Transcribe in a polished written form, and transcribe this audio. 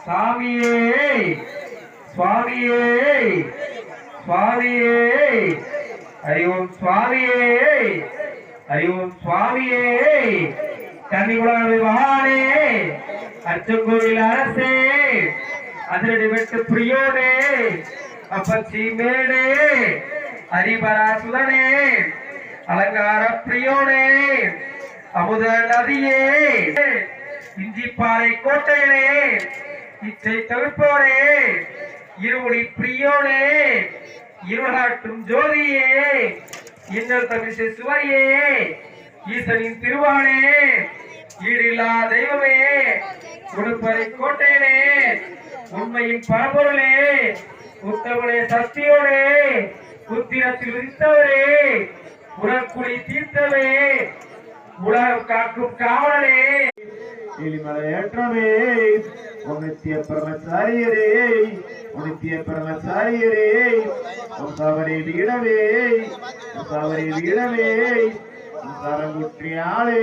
சாமியே சுவாமியே சுவாமியே ஹரிஓம் சுவாமியே ஹரிஓம் சுவாமியே கன்னிகுளம் மகானே அச்சங்கோவில் அரசே அதிரடி வெட்டு பிரியோனே அப்பச்சி மேடே ஹரிபராசுதனே அலங்கார பிரியோனே அமுத நதியே இஞ்சிப்பாறை கோட்டையனே இச்சை தவிர்ப்போனே இருமுடி பிரியோனே இருளாட்டும் ஜோதியே இன்னல் தமிழ்ச்சி சுவையே ஈசனின் திருவானே ஈடில்லா தெய்வமே உடுப்பறை கோட்டையனே உண்மையின் பரம்பொருளே உத்தவனே சக்தியோனே உத்திரத்தில் இருந்தவரே உரக்குடி தீர்த்தவே உலகம் காக்கும் காவலனே ஏற்றமே உன்னித்திய பிரமச்சாரியரே உன்னித்திய பிரமச்சாரியரே உன்சாவரை வீடவே உன்சாவரை வீடவே உன்சாரங்குற்றியாளே